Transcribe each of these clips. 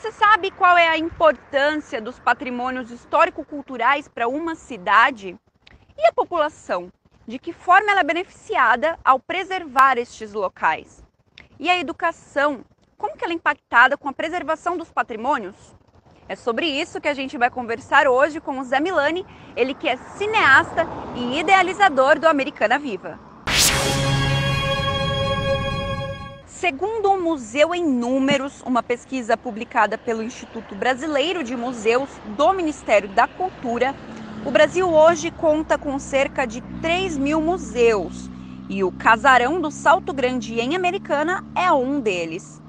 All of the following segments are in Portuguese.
Você sabe qual é a importância dos patrimônios histórico-culturais para uma cidade? E a população? De que forma ela é beneficiada ao preservar estes locais? E a educação? Como que ela é impactada com a preservação dos patrimônios? É sobre isso que a gente vai conversar hoje com o Zé Milani, ele que é cineasta e idealizador do Americana Viva. Segundo o Museu em Números, uma pesquisa publicada pelo Instituto Brasileiro de Museus do Ministério da Cultura, o Brasil hoje conta com cerca de 3.000 museus e o Casarão do Salto Grande em Americana é um deles.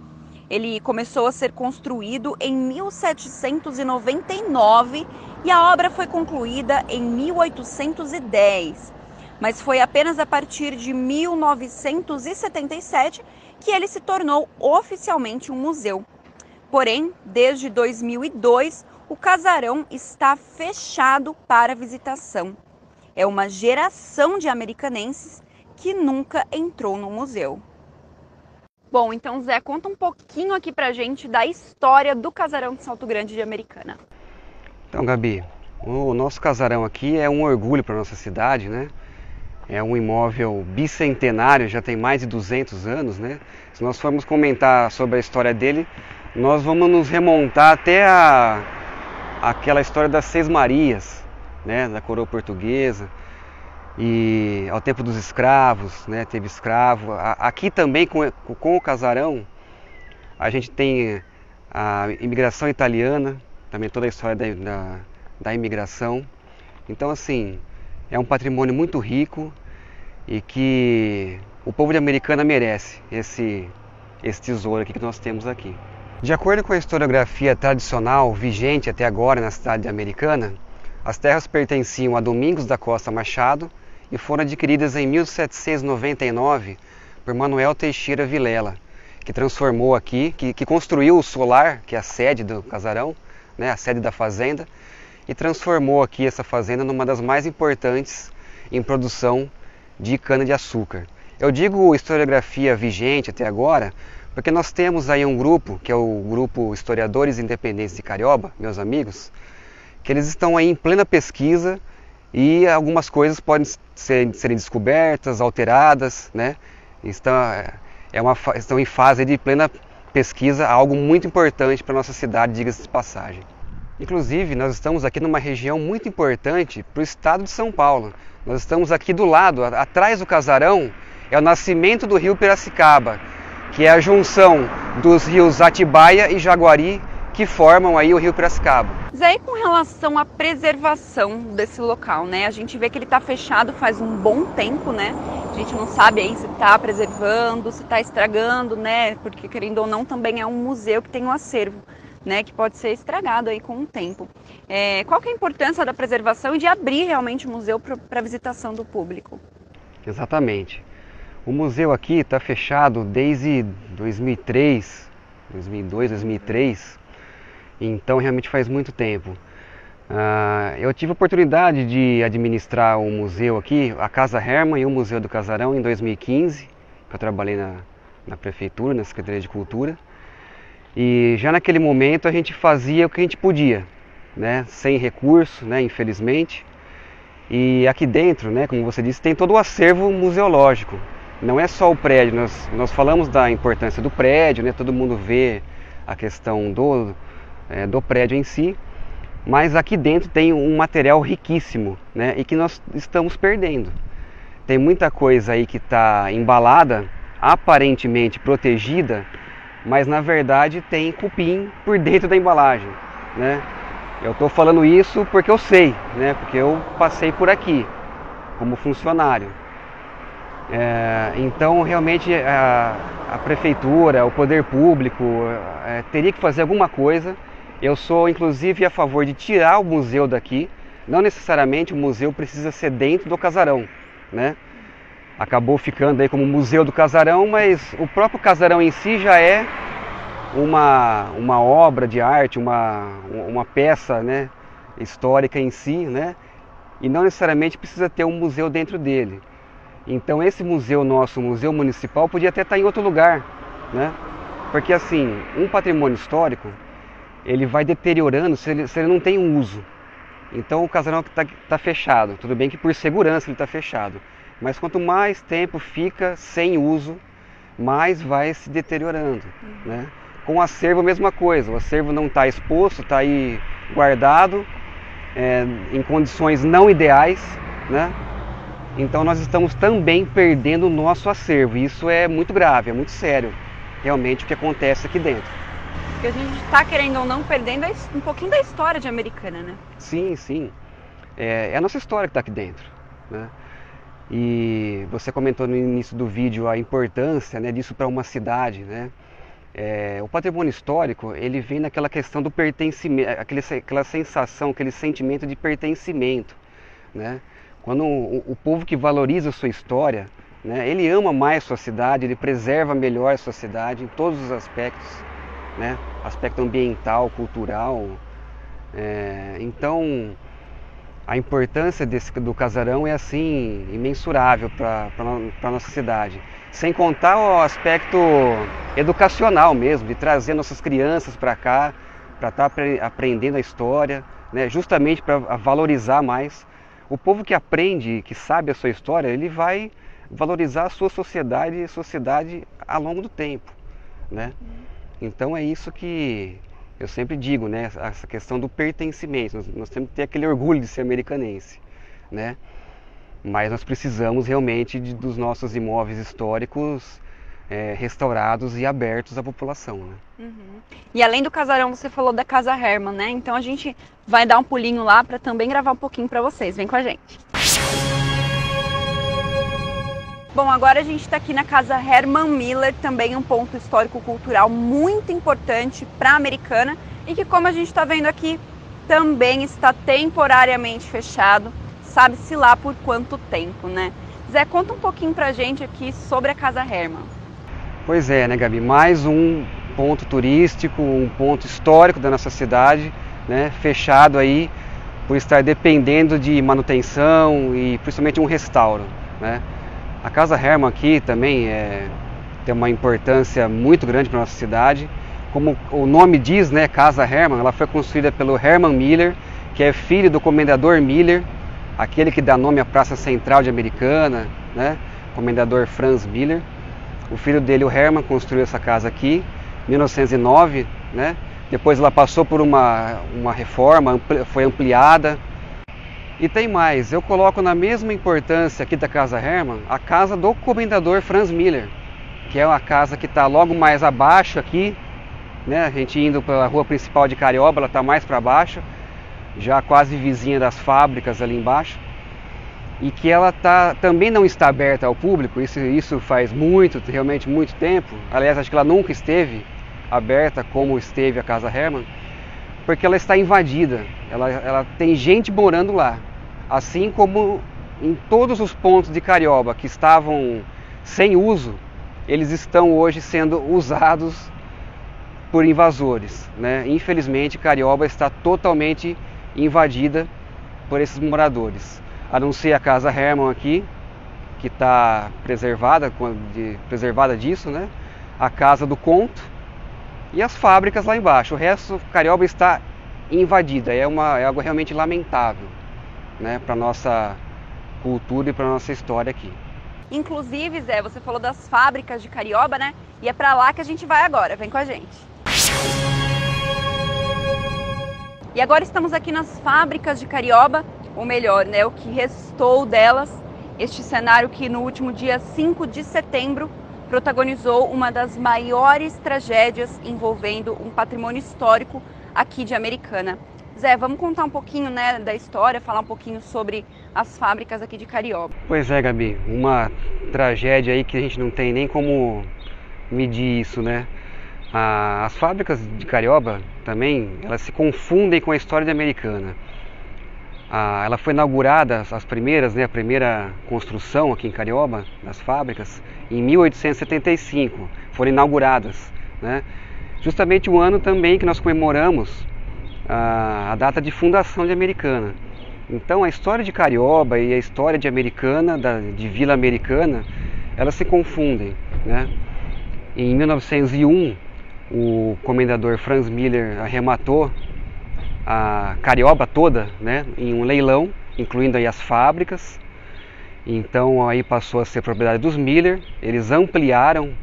Ele começou a ser construído em 1799 e a obra foi concluída em 1810. Mas foi apenas a partir de 1977 que ele se tornou oficialmente um museu. Porém, desde 2002, o casarão está fechado para visitação. É uma geração de americanenses que nunca entrou no museu. Bom, então Zé, conta um pouquinho aqui pra gente da história do Casarão de Salto Grande de Americana. Então, Gabi, o nosso casarão aqui é um orgulho para a nossa cidade, né? É um imóvel bicentenário, já tem mais de 200 anos, né? Se nós formos comentar sobre a história dele, nós vamos nos remontar até aquela história das Seis Marias, né? Da coroa portuguesa, e ao tempo dos escravos, né? Teve escravo. Aqui também, com o casarão, a gente tem a imigração italiana, também toda a história da imigração. Então, assim, é um patrimônio muito rico e que o povo de Americana merece esse tesouro aqui que nós temos aqui. De acordo com a historiografia tradicional vigente até agora na cidade de Americana, as terras pertenciam a Domingos da Costa Machado e foram adquiridas em 1799 por Manuel Teixeira Vilela, que transformou aqui, que construiu o solar, que é a sede do casarão, né, a sede da fazenda, e transformou aqui essa fazenda numa das mais importantes em produção de cana-de-açúcar. Eu digo historiografia vigente até agora, porque nós temos aí um grupo, que é o Grupo Historiadores Independentes de Carioba, meus amigos, que eles estão aí em plena pesquisa e algumas coisas podem serem descobertas, alteradas, né? Estão em fase de plena pesquisa, algo muito importante para a nossa cidade, diga-se de passagem. Inclusive, nós estamos aqui numa região muito importante para o estado de São Paulo. Nós estamos aqui do lado, atrás do casarão, é o nascimento do rio Piracicaba, que é a junção dos rios Atibaia e Jaguari, que formam aí o rio Piracicaba. Zé, e com relação à preservação desse local, né? A gente vê que ele está fechado faz um bom tempo, né? A gente não sabe aí se está preservando, se está estragando, né? Porque, querendo ou não, também é um museu que tem um acervo, né, que pode ser estragado aí com o tempo. Qual que é a importância da preservação e de abrir realmente o museu para visitação do público? Exatamente. O museu aqui está fechado desde 2003, 2002, 2003, então realmente faz muito tempo. Eu tive a oportunidade de administrar um museu aqui, a Casa Hermann e o Museu do Casarão, em 2015, que eu trabalhei na prefeitura, na Secretaria de Cultura. E já naquele momento a gente fazia o que a gente podia, né? Sem recurso, né? Infelizmente. E aqui dentro, né? Como você disse, tem todo o acervo museológico. Não é só o prédio, nós falamos da importância do prédio, né? Todo mundo vê a questão do prédio em si, mas aqui dentro tem um material riquíssimo, né? E que nós estamos perdendo. Tem muita coisa aí que está embalada, aparentemente protegida, mas na verdade tem cupim por dentro da embalagem, né? Eu estou falando isso porque eu sei, né? Porque eu passei por aqui como funcionário. Então realmente a prefeitura, o poder público teria que fazer alguma coisa. Eu sou inclusive a favor de tirar o museu daqui. Não necessariamente o museu precisa ser dentro do casarão, né? Acabou ficando aí como Museu do Casarão, mas o próprio casarão em si já é uma obra de arte, uma peça, né, histórica em si, né? E não necessariamente precisa ter um museu dentro dele. Então esse museu nosso, o Museu Municipal, podia até estar em outro lugar, né? Porque assim, um patrimônio histórico, ele vai deteriorando se ele não tem um uso. Então o casarão está fechado, tudo bem que por segurança ele está fechado, mas quanto mais tempo fica sem uso, mais vai se deteriorando, né? Com o acervo a mesma coisa, o acervo não está exposto, está aí guardado, em condições não ideais, né? Então nós estamos também perdendo o nosso acervo, e isso é muito grave, é muito sério, realmente o que acontece aqui dentro. Porque a gente está, querendo ou não, perdendo um pouquinho da história de Americana, né? Sim, sim, é a nossa história que está aqui dentro, né? E você comentou no início do vídeo a importância, né, disso para uma cidade, né? O patrimônio histórico, ele vem naquela questão do pertencimento, aquela sensação, aquele sentimento de pertencimento, né? Quando o povo que valoriza a sua história, né, ele ama mais sua cidade, ele preserva melhor a sua cidade em todos os aspectos, né? Aspecto ambiental, cultural. Então, a importância do casarão é assim imensurável para a nossa cidade. Sem contar o aspecto educacional mesmo, de trazer nossas crianças para cá, para estar aprendendo a história, né? Justamente para valorizar mais. O povo que aprende, que sabe a sua história, ele vai valorizar a sua sociedade ao longo do tempo, né? Então é isso que eu sempre digo, né? Essa questão do pertencimento. Nós temos que ter aquele orgulho de ser americanense, né? Mas nós precisamos realmente dos nossos imóveis históricos restaurados e abertos à população, né? Uhum. E além do casarão, você falou da Casa Herman, né? Então a gente vai dar um pulinho lá para também gravar um pouquinho para vocês. Vem com a gente. Bom, agora a gente está aqui na Casa Herman Miller, também um ponto histórico-cultural muito importante para a Americana e que, como a gente está vendo aqui, também está temporariamente fechado, sabe-se lá por quanto tempo, né? Zé, conta um pouquinho pra gente aqui sobre a Casa Herman. Pois é, né, Gabi? Mais um ponto turístico, um ponto histórico da nossa cidade, né? Fechado aí por estar dependendo de manutenção e principalmente um restauro, né? A Casa Herman aqui também tem uma importância muito grande para nossa cidade. Como o nome diz, né, Casa Herman, ela foi construída pelo Herman Miller, que é filho do Comendador Miller, aquele que dá nome à Praça Central de Americana, né? Comendador Franz Miller. O filho dele, o Herman, construiu essa casa aqui em 1909, né? Depois ela passou por uma reforma, foi ampliada. E tem mais, eu coloco na mesma importância aqui da Casa Herman, a casa do Comendador Franz Miller, que é uma casa que está logo mais abaixo aqui, né? A gente indo pela rua principal de Carioba, ela está mais para baixo, já quase vizinha das fábricas ali embaixo, e que ela também não está aberta ao público, isso faz realmente muito tempo. Aliás, acho que ela nunca esteve aberta como esteve a Casa Herman, porque ela está invadida, ela tem gente morando lá, assim como em todos os pontos de Carioba que estavam sem uso, eles estão hoje sendo usados por invasores, né? Infelizmente, Carioba está totalmente invadida por esses moradores, a não ser a Casa Herman aqui, que está preservada disso, né? A Casa do Conto e as fábricas lá embaixo. O resto, Carioba está invadida, é algo realmente lamentável, né? Para a nossa cultura e para a nossa história aqui. Inclusive, Zé, você falou das fábricas de Carioba, né? E é para lá que a gente vai agora, vem com a gente. E agora estamos aqui nas fábricas de Carioba, ou melhor, né, o que restou delas, este cenário que no último dia 5 de setembro protagonizou uma das maiores tragédias envolvendo um patrimônio histórico aqui de Americana. Zé, vamos contar um pouquinho, né, da história, falar um pouquinho sobre as fábricas aqui de Carioba. Pois é, Gabi, uma tragédia aí que a gente não tem nem como medir isso, né? As fábricas de Carioba também, elas se confundem com a história de Americana. Ela foi inaugurada, as primeiras, né, a primeira construção aqui em Carioba, das fábricas, em 1875, foram inauguradas, né? Justamente o ano também que nós comemoramos a data de fundação de Americana. Então a história de Carioba e a história de Americana, de Vila Americana, elas se confundem, né? Em 1901, o comendador Franz Miller arrematou a Carioba toda, né, em um leilão, incluindo aí as fábricas. Então aí passou a ser propriedade dos Miller. Eles ampliaram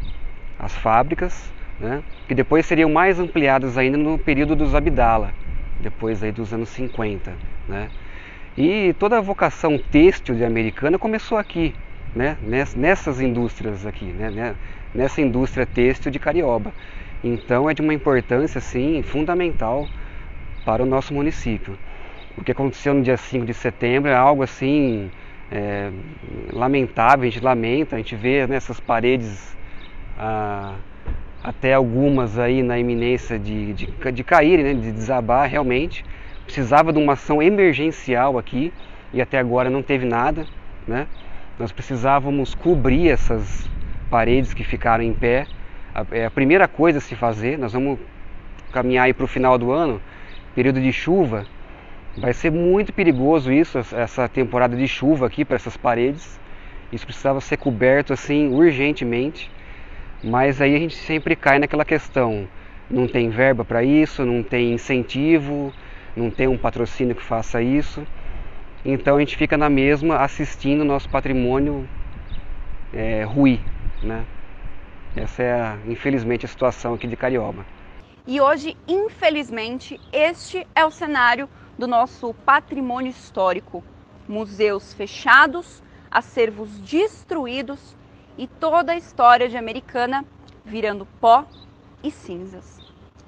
as fábricas, né, que depois seriam mais ampliadas ainda no período dos Abdala, depois aí dos anos 50, né. E toda a vocação têxtil de Americana começou aqui, né, nessas indústrias aqui, né, nessa indústria têxtil de Carioba. Então é de uma importância assim, fundamental para o nosso município. O que aconteceu no dia 5 de setembro é algo assim lamentável, a gente lamenta, a gente vê nessas paredes até algumas aí na iminência de caírem, né, de desabar realmente. Precisava de uma ação emergencial aqui e até agora não teve nada, né? Nós precisávamos cobrir essas paredes que ficaram em pé. É a primeira coisa a se fazer. Nós vamos caminhar aí para o final do ano, período de chuva. Vai ser muito perigoso isso, essa temporada de chuva aqui para essas paredes. Isso precisava ser coberto assim urgentemente. Mas aí a gente sempre cai naquela questão: não tem verba para isso, não tem incentivo, não tem um patrocínio que faça isso. Então a gente fica na mesma, assistindo o nosso patrimônio ruir, né? Essa é, infelizmente, a situação aqui de Carioba. E hoje, infelizmente, este é o cenário do nosso patrimônio histórico. Museus fechados, acervos destruídos e toda a história de Americana virando pó e cinzas.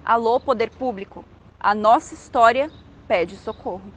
Alô, poder público, a nossa história pede socorro.